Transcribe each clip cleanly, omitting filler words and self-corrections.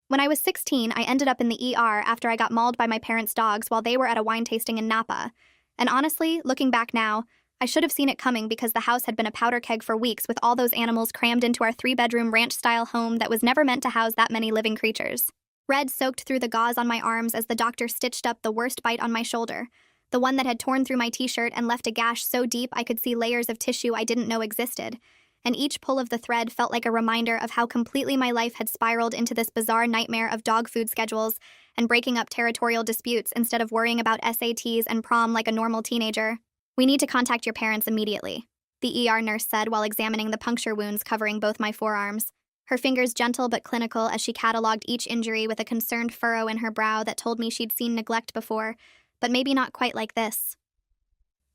When I was 16, I ended up in the ER after I got mauled by my parents' dogs while they were at a wine tasting in Napa. And honestly, looking back now, I should have seen it coming because the house had been a powder keg for weeks with all those animals crammed into our 3-bedroom ranch-style home that was never meant to house that many living creatures. Red soaked through the gauze on my arms as the doctor stitched up the worst bite on my shoulder, the one that had torn through my t-shirt and left a gash so deep I could see layers of tissue I didn't know existed. And each pull of the thread felt like a reminder of how completely my life had spiraled into this bizarre nightmare of dog food schedules and breaking up territorial disputes instead of worrying about SATs and prom like a normal teenager. "We need to contact your parents immediately," the ER nurse said while examining the puncture wounds covering both my forearms, her fingers gentle but clinical as she cataloged each injury with a concerned furrow in her brow that told me she'd seen neglect before, but maybe not quite like this.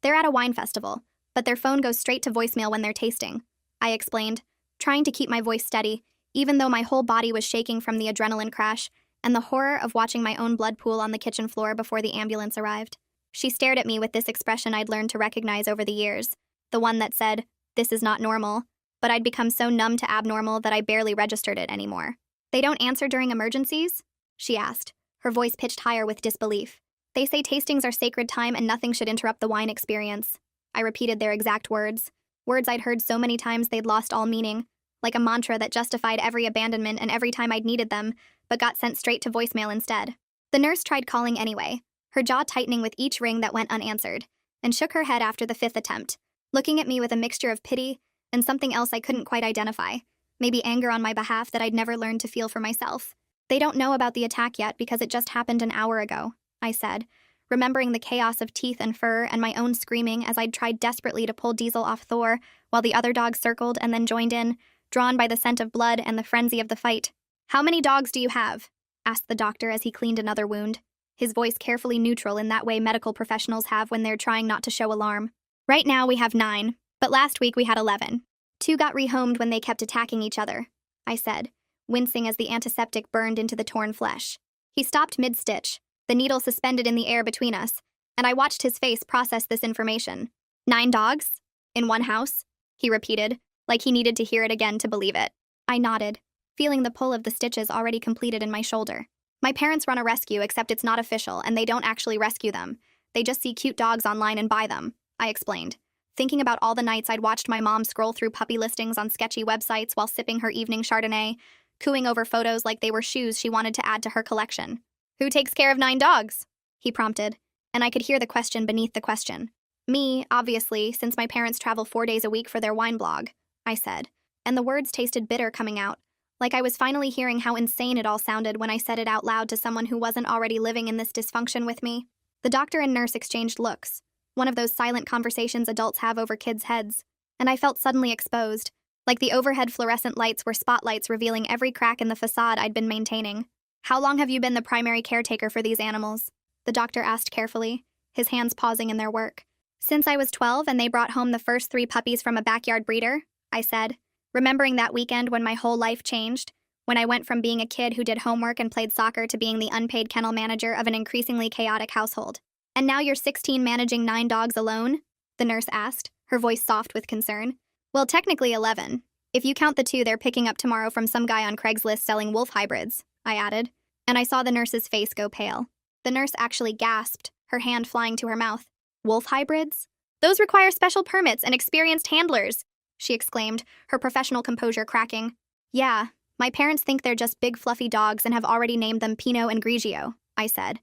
"They're at a wine festival, but their phone goes straight to voicemail when they're tasting," I explained, trying to keep my voice steady, even though my whole body was shaking from the adrenaline crash and the horror of watching my own blood pool on the kitchen floor before the ambulance arrived. She stared at me with this expression I'd learned to recognize over the years, the one that said, "This is not normal," but I'd become so numb to abnormal that I barely registered it anymore. "They don't answer during emergencies?" she asked, her voice pitched higher with disbelief. "They say tastings are sacred time and nothing should interrupt the wine experience." I repeated their exact words. Words I'd heard so many times they'd lost all meaning, like a mantra that justified every abandonment and every time I'd needed them, but got sent straight to voicemail instead. The nurse tried calling anyway, her jaw tightening with each ring that went unanswered, and shook her head after the 5th attempt, looking at me with a mixture of pity and something else I couldn't quite identify, maybe anger on my behalf that I'd never learned to feel for myself. "They don't know about the attack yet because it just happened an hour ago," I said, remembering the chaos of teeth and fur and my own screaming as I'd tried desperately to pull Diesel off Thor while the other dogs circled and then joined in, drawn by the scent of blood and the frenzy of the fight. "How many dogs do you have?" asked the doctor as he cleaned another wound, his voice carefully neutral in that way medical professionals have when they're trying not to show alarm. "Right now we have 9, but last week we had 11. 2 got rehomed when they kept attacking each other," I said, wincing as the antiseptic burned into the torn flesh. He stopped mid-stitch, the needle suspended in the air between us, and I watched his face process this information. "9 dogs? In one house?" he repeated, like he needed to hear it again to believe it. I nodded, feeling the pull of the stitches already completed in my shoulder. "My parents run a rescue, except it's not official, and they don't actually rescue them. They just see cute dogs online and buy them," I explained, thinking about all the nights I'd watched my mom scroll through puppy listings on sketchy websites while sipping her evening Chardonnay, cooing over photos like they were shoes she wanted to add to her collection. "Who takes care of 9 dogs?" he prompted, and I could hear the question beneath the question. "Me, obviously, since my parents travel 4 days a week for their wine blog," I said, and the words tasted bitter coming out, like I was finally hearing how insane it all sounded when I said it out loud to someone who wasn't already living in this dysfunction with me. The doctor and nurse exchanged looks, one of those silent conversations adults have over kids' heads, and I felt suddenly exposed, like the overhead fluorescent lights were spotlights revealing every crack in the facade I'd been maintaining. "How long have you been the primary caretaker for these animals?" the doctor asked carefully, his hands pausing in their work. "Since I was 12 and they brought home the first 3 puppies from a backyard breeder," I said, remembering that weekend when my whole life changed, when I went from being a kid who did homework and played soccer to being the unpaid kennel manager of an increasingly chaotic household. "And now you're 16 managing 9 dogs alone?" the nurse asked, her voice soft with concern. "Well, technically 11. If you count the 2 they're picking up tomorrow from some guy on Craigslist selling wolf hybrids," I added, and I saw the nurse's face go pale. The nurse actually gasped, her hand flying to her mouth. "Wolf hybrids? Those require special permits and experienced handlers," she exclaimed, her professional composure cracking. "Yeah, my parents think they're just big fluffy dogs and have already named them Pinot and Grigio," I said,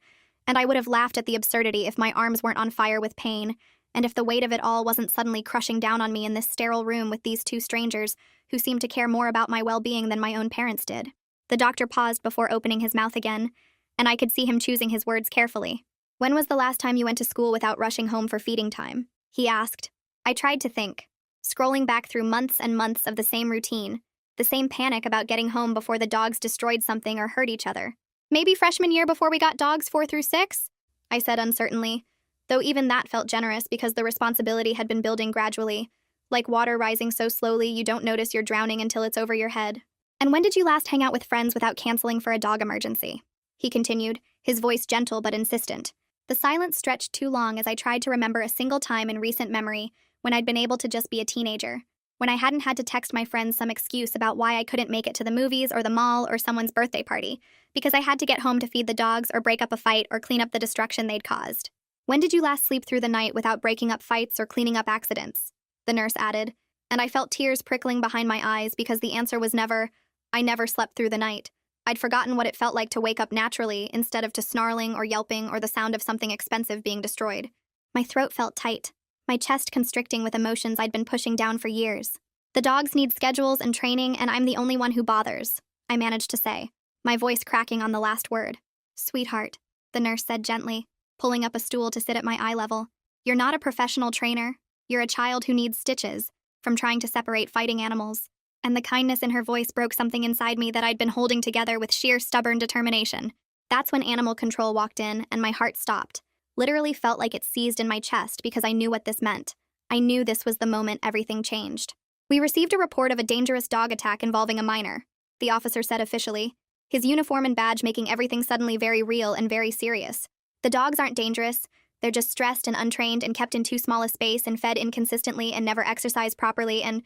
and I would have laughed at the absurdity if my arms weren't on fire with pain, and if the weight of it all wasn't suddenly crushing down on me in this sterile room with these 2 strangers who seemed to care more about my well-being than my own parents did. The doctor paused before opening his mouth again, and I could see him choosing his words carefully. "When was the last time you went to school without rushing home for feeding time?" he asked. I tried to think, scrolling back through months and months of the same routine, the same panic about getting home before the dogs destroyed something or hurt each other. "Maybe freshman year before we got dogs 4 through 6? I said uncertainly, though even that felt generous because the responsibility had been building gradually, like water rising so slowly you don't notice you're drowning until it's over your head. "And when did you last hang out with friends without canceling for a dog emergency?" he continued, his voice gentle but insistent. The silence stretched too long as I tried to remember a single time in recent memory when I'd been able to just be a teenager, when I hadn't had to text my friends some excuse about why I couldn't make it to the movies or the mall or someone's birthday party, because I had to get home to feed the dogs or break up a fight or clean up the destruction they'd caused. When did you last sleep through the night without breaking up fights or cleaning up accidents? The nurse added, and I felt tears prickling behind my eyes because the answer was never. I never slept through the night. I'd forgotten what it felt like to wake up naturally instead of to snarling or yelping or the sound of something expensive being destroyed. My throat felt tight, my chest constricting with emotions I'd been pushing down for years. The dogs need schedules and training, and I'm the only one who bothers, I managed to say, my voice cracking on the last word. Sweetheart, the nurse said gently, pulling up a stool to sit at my eye level. You're not a professional trainer. You're a child who needs stitches from trying to separate fighting animals. And the kindness in her voice broke something inside me that I'd been holding together with sheer stubborn determination. That's when animal control walked in and my heart stopped. Literally felt like it seized in my chest because I knew what this meant. I knew this was the moment everything changed. We received a report of a dangerous dog attack involving a minor, the officer said officially, his uniform and badge making everything suddenly very real and very serious. The dogs aren't dangerous. They're just stressed and untrained and kept in too small a space and fed inconsistently and never exercised properly, and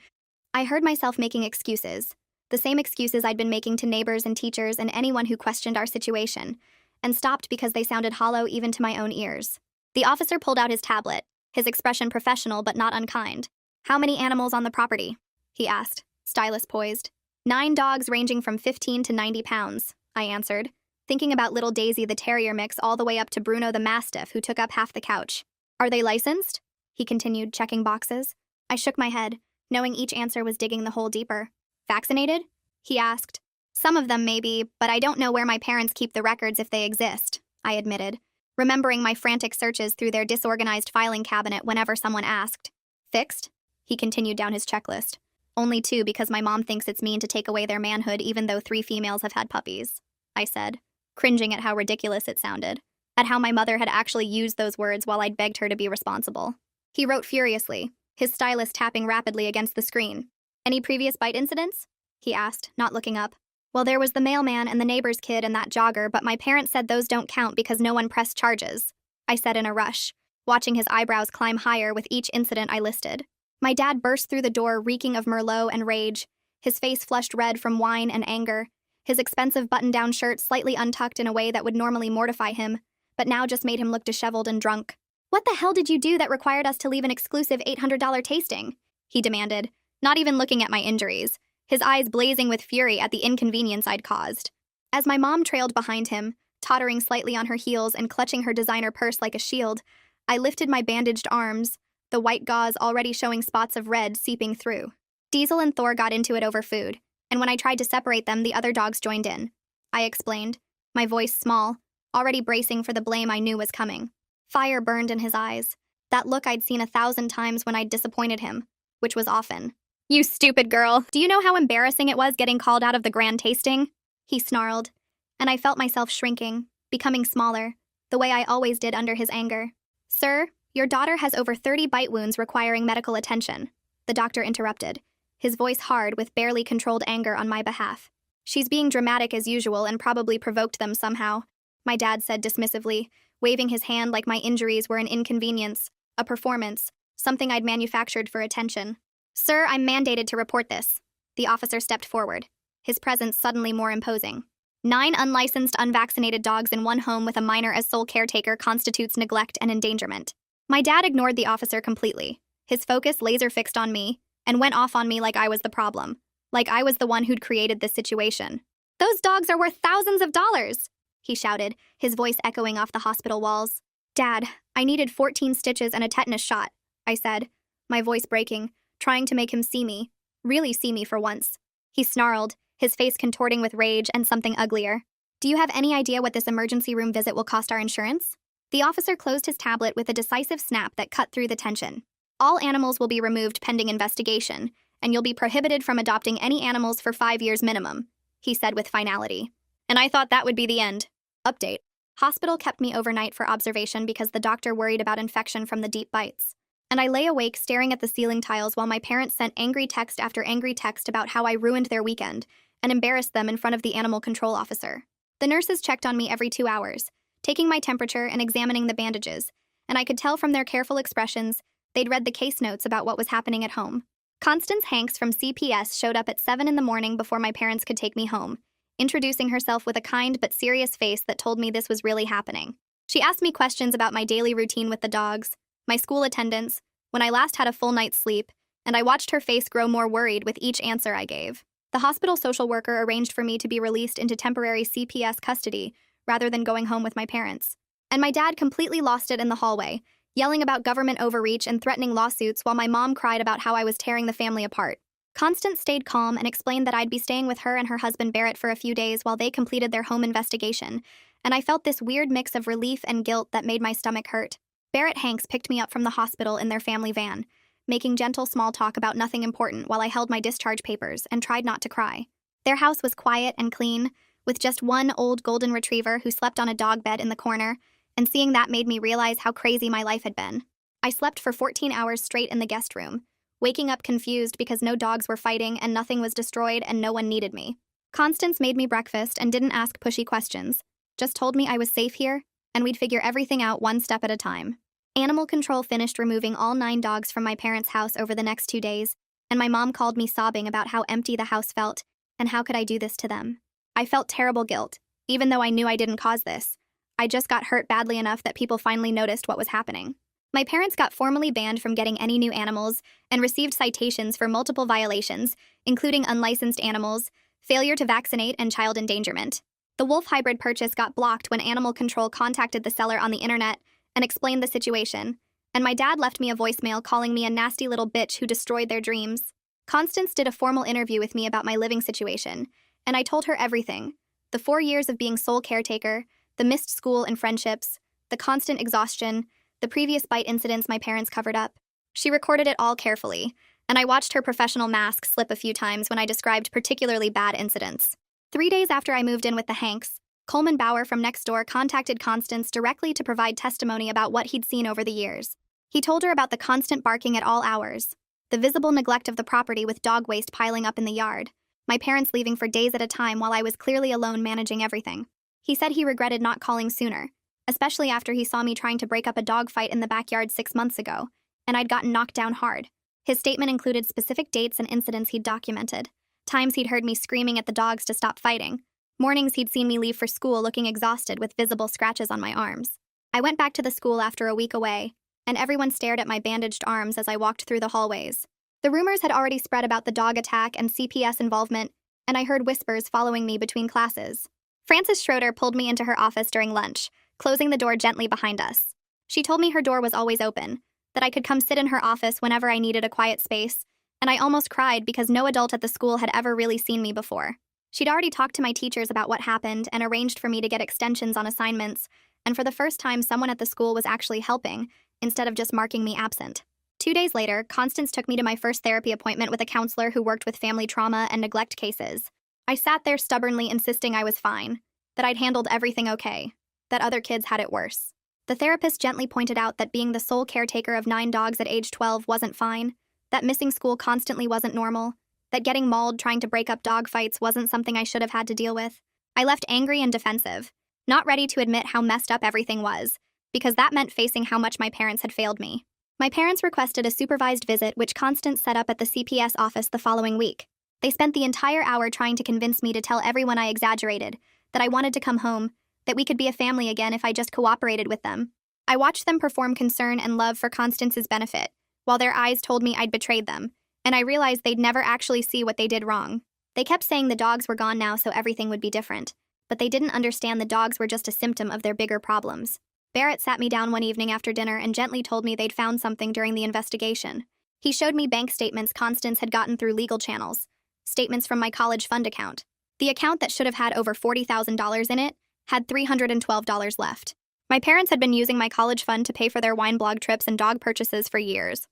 I heard myself making excuses, the same excuses I'd been making to neighbors and teachers and anyone who questioned our situation, and stopped because they sounded hollow even to my own ears. The officer pulled out his tablet, his expression professional but not unkind. How many animals on the property? He asked, stylus poised. 9 dogs ranging from 15 to 90 pounds, I answered, thinking about little Daisy the terrier mix all the way up to Bruno the mastiff who took up half the couch. Are they licensed? He continued, checking boxes. I shook my head, knowing each answer was digging the hole deeper. Vaccinated? He asked. Some of them maybe, but I don't know where my parents keep the records if they exist, I admitted, remembering my frantic searches through their disorganized filing cabinet whenever someone asked. Fixed? He continued down his checklist. Only 2 because my mom thinks it's mean to take away their manhood even though 3 females have had puppies, I said, cringing at how ridiculous it sounded, at how my mother had actually used those words while I'd begged her to be responsible. He wrote furiously, his stylus tapping rapidly against the screen. Any previous bite incidents? He asked, not looking up. Well, there was the mailman and the neighbor's kid and that jogger, but my parents said those don't count because no one pressed charges, I said in a rush, watching his eyebrows climb higher with each incident I listed. My dad burst through the door reeking of Merlot and rage, his face flushed red from wine and anger, his expensive button-down shirt slightly untucked in a way that would normally mortify him, but now just made him look disheveled and drunk. What the hell did you do that required us to leave an exclusive $800 tasting? He demanded, not even looking at my injuries, his eyes blazing with fury at the inconvenience I'd caused. As my mom trailed behind him, tottering slightly on her heels and clutching her designer purse like a shield, I lifted my bandaged arms, the white gauze already showing spots of red seeping through. Diesel and Thor got into it over food, and when I tried to separate them, the other dogs joined in. I explained, my voice small, already bracing for the blame I knew was coming. Fire burned in his eyes, that look I'd seen 1,000 times when I'd disappointed him, which was often. You stupid girl, do you know how embarrassing it was getting called out of the grand tasting? He snarled, and I felt myself shrinking, becoming smaller, the way I always did under his anger. Sir, your daughter has over 30 bite wounds requiring medical attention, the doctor interrupted, his voice hard with barely controlled anger on my behalf. She's being dramatic as usual and probably provoked them somehow, my dad said dismissively, waving his hand like my injuries were an inconvenience, a performance, something I'd manufactured for attention. Sir, I'm mandated to report this. The officer stepped forward, his presence suddenly more imposing. 9 unlicensed, unvaccinated dogs in one home with a minor as sole caretaker constitutes neglect and endangerment. My dad ignored the officer completely, his focus laser-fixed on me, and went off on me like I was the problem, like I was the one who'd created this situation. Those dogs are worth thousands of dollars, he shouted, his voice echoing off the hospital walls. Dad, I needed 14 stitches and a tetanus shot, I said, my voice breaking, trying to make him see me, really see me for once. He snarled, his face contorting with rage and something uglier. Do you have any idea what this emergency room visit will cost our insurance? The officer closed his tablet with a decisive snap that cut through the tension. All animals will be removed pending investigation, and you'll be prohibited from adopting any animals for 5 years minimum, he said with finality. And I thought that would be the end. Update. Hospital kept me overnight for observation because the doctor worried about infection from the deep bites. And I lay awake staring at the ceiling tiles while my parents sent angry text after angry text about how I ruined their weekend and embarrassed them in front of the animal control officer. The nurses checked on me every 2 hours, taking my temperature and examining the bandages, and I could tell from their careful expressions they'd read the case notes about what was happening at home. Constance Hanks from CPS showed up at 7 in the morning before my parents could take me home, introducing herself with a kind but serious face that told me this was really happening. She asked me questions about my daily routine with the dogs, my school attendance, when I last had a full night's sleep, and I watched her face grow more worried with each answer I gave. The hospital social worker arranged for me to be released into temporary CPS custody rather than going home with my parents. And my dad completely lost it in the hallway, yelling about government overreach and threatening lawsuits while my mom cried about how I was tearing the family apart. Constance stayed calm and explained that I'd be staying with her and her husband Barrett for a few days while they completed their home investigation, and I felt this weird mix of relief and guilt that made my stomach hurt. Barrett Hanks picked me up from the hospital in their family van, making gentle small talk about nothing important while I held my discharge papers and tried not to cry. Their house was quiet and clean, with just one old golden retriever who slept on a dog bed in the corner, and seeing that made me realize how crazy my life had been. I slept for 14 hours straight in the guest room, waking up confused because no dogs were fighting and nothing was destroyed and no one needed me. Constance made me breakfast and didn't ask pushy questions, just told me I was safe here, and we'd figure everything out one step at a time. Animal control finished removing all 9 dogs from my parents' house over the next 2 days, and my mom called me sobbing about how empty the house felt and how could I do this to them. I felt terrible guilt, even though I knew I didn't cause this. I just got hurt badly enough that people finally noticed what was happening. My parents got formally banned from getting any new animals and received citations for multiple violations, including unlicensed animals, failure to vaccinate, and child endangerment. The wolf hybrid purchase got blocked when animal control contacted the seller on the internet and explained the situation, and my dad left me a voicemail calling me a nasty little bitch who destroyed their dreams. Constance did a formal interview with me about my living situation, and I told her everything: the 4 years of being sole caretaker, the missed school and friendships, the constant exhaustion, the previous bite incidents my parents covered up. She recorded it all carefully, and I watched her professional mask slip a few times when I described particularly bad incidents. 3 days after I moved in with the Hanks, Coleman Bauer from next door contacted Constance directly to provide testimony about what he'd seen over the years. He told her about the constant barking at all hours, the visible neglect of the property with dog waste piling up in the yard, my parents leaving for days at a time while I was clearly alone managing everything. He said he regretted not calling sooner, especially after he saw me trying to break up a dog fight in the backyard 6 months ago, and I'd gotten knocked down hard. His statement included specific dates and incidents he'd documented, times he'd heard me screaming at the dogs to stop fighting, mornings he'd seen me leave for school looking exhausted with visible scratches on my arms. I went back to the school after a week away, and everyone stared at my bandaged arms as I walked through the hallways. The rumors had already spread about the dog attack and CPS involvement, and I heard whispers following me between classes. Frances Schroeder pulled me into her office during lunch, closing the door gently behind us. She told me her door was always open, that I could come sit in her office whenever I needed a quiet space, and I almost cried because no adult at the school had ever really seen me before. She'd already talked to my teachers about what happened and arranged for me to get extensions on assignments, and for the first time someone at the school was actually helping, instead of just marking me absent. 2 days later, Constance took me to my first therapy appointment with a counselor who worked with family trauma and neglect cases. I sat there stubbornly insisting I was fine, that I'd handled everything okay, that other kids had it worse. The therapist gently pointed out that being the sole caretaker of 9 dogs at age 12 wasn't fine, that missing school constantly wasn't normal, that getting mauled trying to break up dog fights wasn't something I should have had to deal with. I left angry and defensive, not ready to admit how messed up everything was, because that meant facing how much my parents had failed me. My parents requested a supervised visit, which Constance set up at the CPS office the following week. They spent the entire hour trying to convince me to tell everyone I exaggerated, that I wanted to come home, that we could be a family again if I just cooperated with them. I watched them perform concern and love for Constance's benefit, while their eyes told me I'd betrayed them, and I realized they'd never actually see what they did wrong. They kept saying the dogs were gone now so everything would be different, but they didn't understand the dogs were just a symptom of their bigger problems. Barrett sat me down one evening after dinner and gently told me they'd found something during the investigation. He showed me bank statements Constance had gotten through legal channels, statements from my college fund account. The account that should have had over $40,000 in it had $312 left. My parents had been using my college fund to pay for their wine blog trips and dog purchases for years.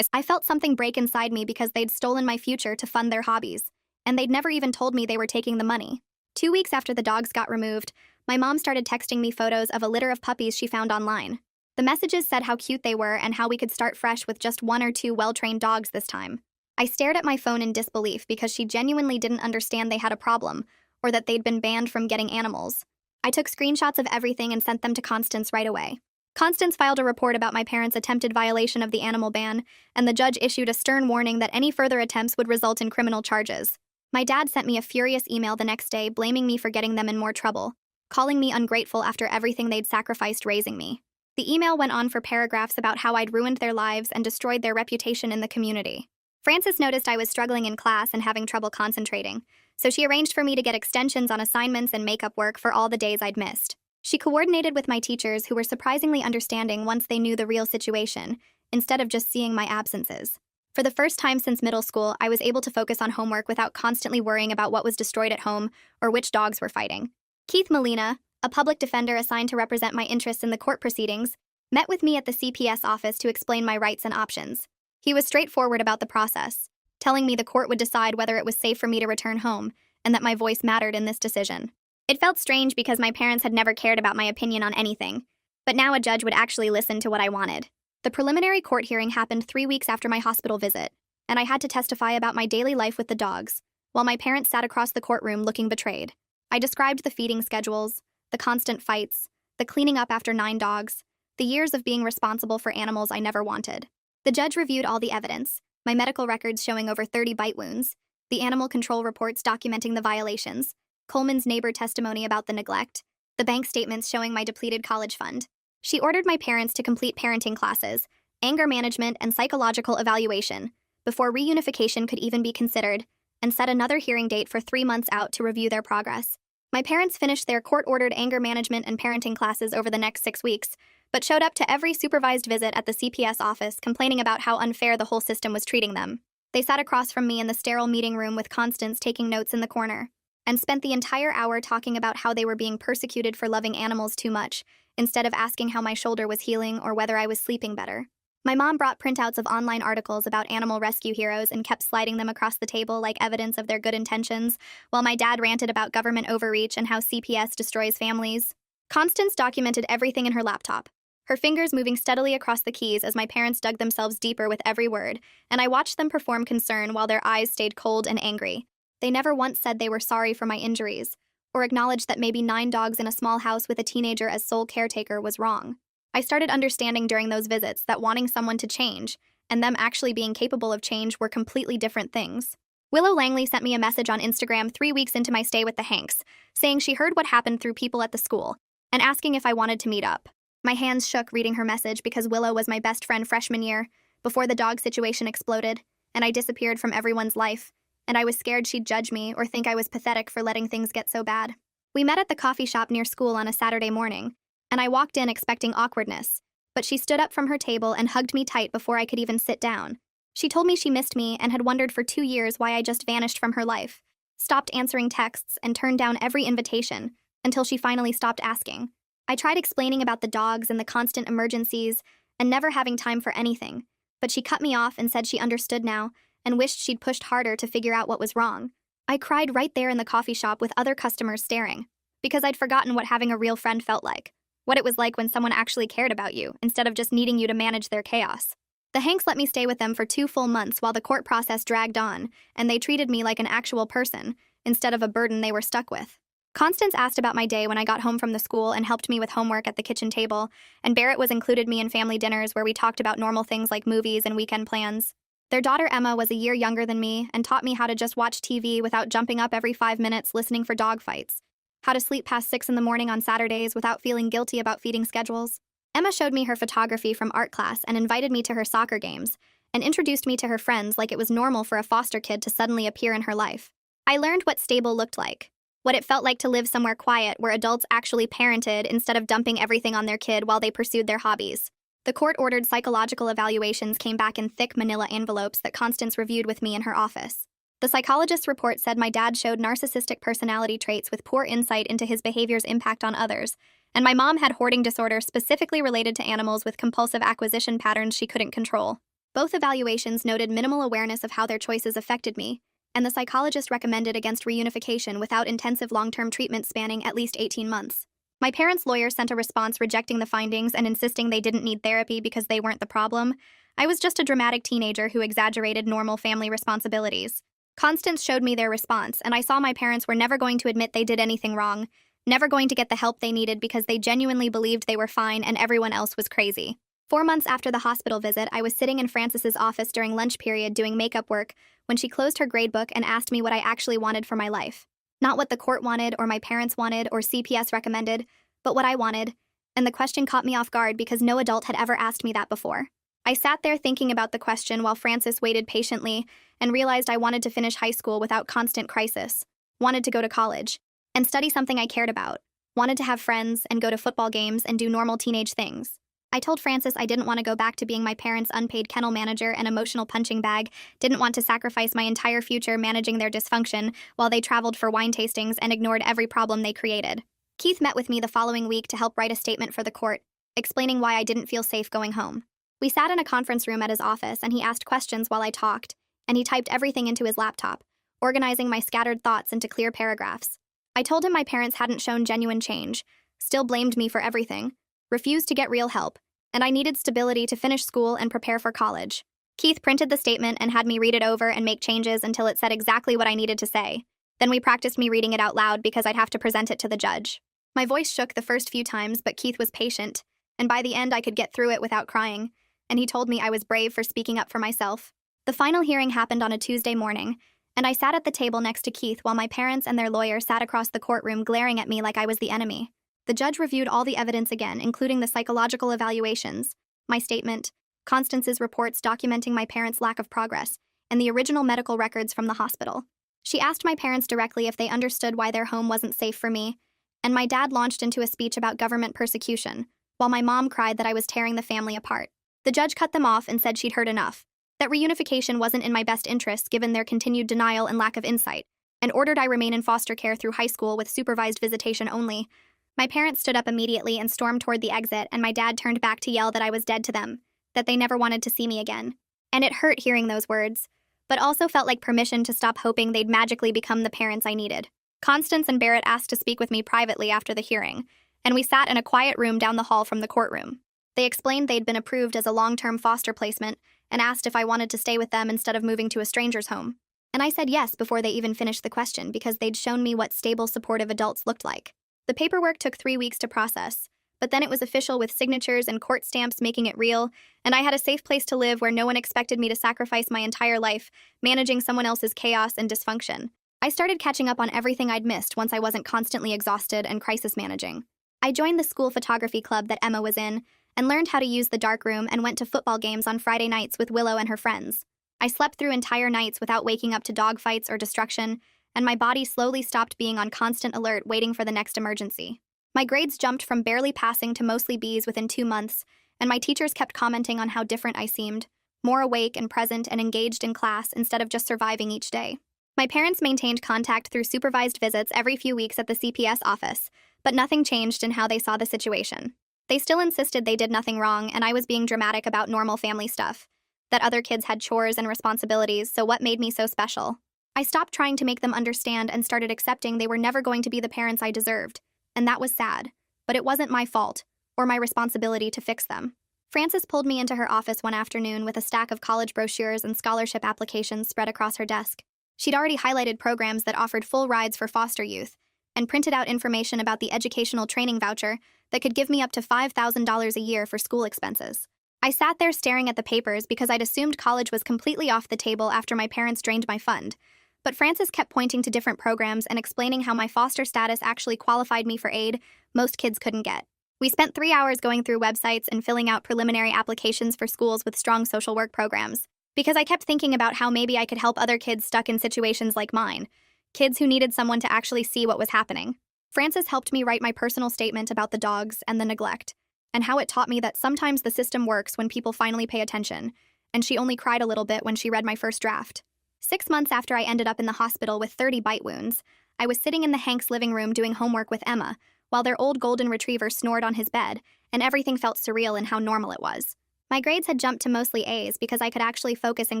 I felt something break inside me because they'd stolen my future to fund their hobbies, and they'd never even told me they were taking the money. 2 weeks after the dogs got removed, my mom started texting me photos of a litter of puppies she found online. The messages said how cute they were and how we could start fresh with just 1 or 2 well-trained dogs this time. I stared at my phone in disbelief because she genuinely didn't understand they had a problem, or that they'd been banned from getting animals. I took screenshots of everything and sent them to Constance right away. Constance filed a report about my parents' attempted violation of the animal ban, and the judge issued a stern warning that any further attempts would result in criminal charges. My dad sent me a furious email the next day blaming me for getting them in more trouble, calling me ungrateful after everything they'd sacrificed raising me. The email went on for paragraphs about how I'd ruined their lives and destroyed their reputation in the community. Frances noticed I was struggling in class and having trouble concentrating, so she arranged for me to get extensions on assignments and makeup work for all the days I'd missed. She coordinated with my teachers, who were surprisingly understanding once they knew the real situation, instead of just seeing my absences. For the first time since middle school, I was able to focus on homework without constantly worrying about what was destroyed at home or which dogs were fighting. Keith Molina, a public defender assigned to represent my interests in the court proceedings, met with me at the CPS office to explain my rights and options. He was straightforward about the process, telling me the court would decide whether it was safe for me to return home, and that my voice mattered in this decision. It felt strange because my parents had never cared about my opinion on anything, but now a judge would actually listen to what I wanted. The preliminary court hearing happened 3 weeks after my hospital visit, and I had to testify about my daily life with the dogs, while my parents sat across the courtroom looking betrayed. I described the feeding schedules, the constant fights, the cleaning up after 9 dogs, the years of being responsible for animals I never wanted. The judge reviewed all the evidence, my medical records showing over 30 bite wounds, the animal control reports documenting the violations, Coleman's neighbor testimony about the neglect, the bank statements showing my depleted college fund. She ordered my parents to complete parenting classes, anger management, and psychological evaluation before reunification could even be considered, and set another hearing date for 3 months out to review their progress. My parents finished their court-ordered anger management and parenting classes over the next 6 weeks, but showed up to every supervised visit at the CPS office complaining about how unfair the whole system was treating them. They sat across from me in the sterile meeting room with Constance taking notes in the corner, and spent the entire hour talking about how they were being persecuted for loving animals too much, instead of asking how my shoulder was healing or whether I was sleeping better. My mom brought printouts of online articles about animal rescue heroes and kept sliding them across the table like evidence of their good intentions, while my dad ranted about government overreach and how CPS destroys families. Constance documented everything in her laptop, her fingers moving steadily across the keys as my parents dug themselves deeper with every word, and I watched them perform concern while their eyes stayed cold and angry. They never once said they were sorry for my injuries, or acknowledged that maybe 9 dogs in a small house with a teenager as sole caretaker was wrong. I started understanding during those visits that wanting someone to change, and them actually being capable of change, were completely different things. Willow Langley sent me a message on Instagram 3 weeks into my stay with the Hanks, saying she heard what happened through people at the school, and asking if I wanted to meet up. My hands shook reading her message because Willow was my best friend freshman year, before the dog situation exploded, and I disappeared from everyone's life, and I was scared she'd judge me or think I was pathetic for letting things get so bad. We met at the coffee shop near school on a Saturday morning, and I walked in expecting awkwardness, but she stood up from her table and hugged me tight before I could even sit down. She told me she missed me and had wondered for 2 years why I just vanished from her life, stopped answering texts, and turned down every invitation, until she finally stopped asking. I tried explaining about the dogs and the constant emergencies, and never having time for anything, but she cut me off and said she understood now, and wished she'd pushed harder to figure out what was wrong. I cried right there in the coffee shop with other customers staring, because I'd forgotten what having a real friend felt like, what it was like when someone actually cared about you, instead of just needing you to manage their chaos. The Hanks let me stay with them for 2 full months while the court process dragged on, and they treated me like an actual person, instead of a burden they were stuck with. Constance asked about my day when I got home from the school and helped me with homework at the kitchen table, and Barrett was included me in family dinners where we talked about normal things like movies and weekend plans. Their daughter Emma was a year younger than me and taught me how to just watch TV without jumping up every 5 minutes listening for dog fights, how to sleep past 6 in the morning on Saturdays without feeling guilty about feeding schedules. Emma showed me her photography from art class and invited me to her soccer games, and introduced me to her friends like it was normal for a foster kid to suddenly appear in her life. I learned what stable looked like, what it felt like to live somewhere quiet where adults actually parented instead of dumping everything on their kid while they pursued their hobbies. The court-ordered psychological evaluations came back in thick manila envelopes that Constance reviewed with me in her office. The psychologist's report said my dad showed narcissistic personality traits with poor insight into his behavior's impact on others, and my mom had hoarding disorder specifically related to animals with compulsive acquisition patterns she couldn't control. Both evaluations noted minimal awareness of how their choices affected me, and the psychologist recommended against reunification without intensive long-term treatment spanning at least 18 months. My parents' lawyer sent a response rejecting the findings and insisting they didn't need therapy because they weren't the problem. I was just a dramatic teenager who exaggerated normal family responsibilities. Constance showed me their response, and I saw my parents were never going to admit they did anything wrong, never going to get the help they needed because they genuinely believed they were fine and everyone else was crazy. 4 months after the hospital visit, I was sitting in Frances's office during lunch period doing makeup work when she closed her gradebook and asked me what I actually wanted for my life. Not what the court wanted or my parents wanted or CPS recommended, but what I wanted. And the question caught me off guard because no adult had ever asked me that before. I sat there thinking about the question while Frances waited patiently and realized I wanted to finish high school without constant crisis, wanted to go to college, and study something I cared about, wanted to have friends and go to football games and do normal teenage things. I told Frances I didn't want to go back to being my parents' unpaid kennel manager and emotional punching bag, didn't want to sacrifice my entire future managing their dysfunction while they traveled for wine tastings and ignored every problem they created. Keith met with me the following week to help write a statement for the court, explaining why I didn't feel safe going home. We sat in a conference room at his office and he asked questions while I talked, and he typed everything into his laptop, organizing my scattered thoughts into clear paragraphs. I told him my parents hadn't shown genuine change, still blamed me for everything, refused to get real help, and I needed stability to finish school and prepare for college. Keith printed the statement and had me read it over and make changes until it said exactly what I needed to say. Then we practiced me reading it out loud because I'd have to present it to the judge. My voice shook the first few times, but Keith was patient, and by the end I could get through it without crying, and he told me I was brave for speaking up for myself. The final hearing happened on a Tuesday morning, and I sat at the table next to Keith while my parents and their lawyer sat across the courtroom glaring at me like I was the enemy. The judge reviewed all the evidence again, including the psychological evaluations, my statement, Constance's reports documenting my parents' lack of progress, and the original medical records from the hospital. She asked my parents directly if they understood why their home wasn't safe for me, and my dad launched into a speech about government persecution, while my mom cried that I was tearing the family apart. The judge cut them off and said she'd heard enough, that reunification wasn't in my best interests given their continued denial and lack of insight, and ordered I remain in foster care through high school with supervised visitation only. My parents stood up immediately and stormed toward the exit, and my dad turned back to yell that I was dead to them, that they never wanted to see me again. And it hurt hearing those words, but also felt like permission to stop hoping they'd magically become the parents I needed. Constance and Barrett asked to speak with me privately after the hearing, and we sat in a quiet room down the hall from the courtroom. They explained they'd been approved as a long-term foster placement and asked if I wanted to stay with them instead of moving to a stranger's home. And I said yes before they even finished the question because they'd shown me what stable, supportive adults looked like. The paperwork took 3 weeks to process, but then it was official with signatures and court stamps making it real, and I had a safe place to live where no one expected me to sacrifice my entire life, managing someone else's chaos and dysfunction. I started catching up on everything I'd missed once I wasn't constantly exhausted and crisis managing. I joined the school photography club that Emma was in, and learned how to use the darkroom and went to football games on Friday nights with Willow and her friends. I slept through entire nights without waking up to dogfights or destruction, and my body slowly stopped being on constant alert waiting for the next emergency. My grades jumped from barely passing to mostly B's within 2 months, and my teachers kept commenting on how different I seemed, more awake and present and engaged in class instead of just surviving each day. My parents maintained contact through supervised visits every few weeks at the CPS office, but nothing changed in how they saw the situation. They still insisted they did nothing wrong and I was being dramatic about normal family stuff, that other kids had chores and responsibilities, so what made me so special? I stopped trying to make them understand and started accepting they were never going to be the parents I deserved, and that was sad, but it wasn't my fault, or my responsibility to fix them. Frances pulled me into her office one afternoon with a stack of college brochures and scholarship applications spread across her desk. She'd already highlighted programs that offered full rides for foster youth, and printed out information about the educational training voucher that could give me up to $5,000 a year for school expenses. I sat there staring at the papers because I'd assumed college was completely off the table after my parents drained my fund, but Frances kept pointing to different programs and explaining how my foster status actually qualified me for aid most kids couldn't get. We spent 3 hours going through websites and filling out preliminary applications for schools with strong social work programs, because I kept thinking about how maybe I could help other kids stuck in situations like mine, kids who needed someone to actually see what was happening. Frances helped me write my personal statement about the dogs and the neglect, and how it taught me that sometimes the system works when people finally pay attention, and she only cried a little bit when she read my first draft. 6 months after I ended up in the hospital with 30 bite wounds, I was sitting in the Hanks' living room doing homework with Emma, while their old golden retriever snored on his bed, and everything felt surreal in how normal it was. My grades had jumped to mostly A's because I could actually focus in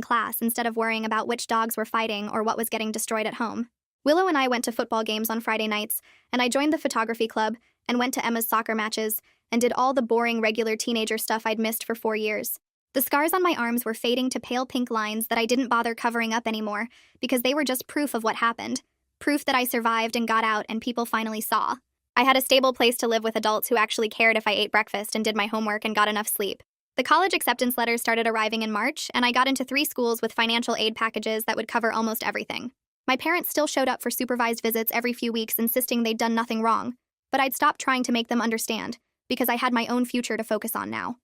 class instead of worrying about which dogs were fighting or what was getting destroyed at home. Willow and I went to football games on Friday nights, and I joined the photography club and went to Emma's soccer matches and did all the boring regular teenager stuff I'd missed for 4 years. The scars on my arms were fading to pale pink lines that I didn't bother covering up anymore because they were just proof of what happened, proof that I survived and got out and people finally saw. I had a stable place to live with adults who actually cared if I ate breakfast and did my homework and got enough sleep. The college acceptance letters started arriving in March, and I got into 3 schools with financial aid packages that would cover almost everything. My parents still showed up for supervised visits every few weeks, insisting they'd done nothing wrong, but I'd stopped trying to make them understand, because I had my own future to focus on now.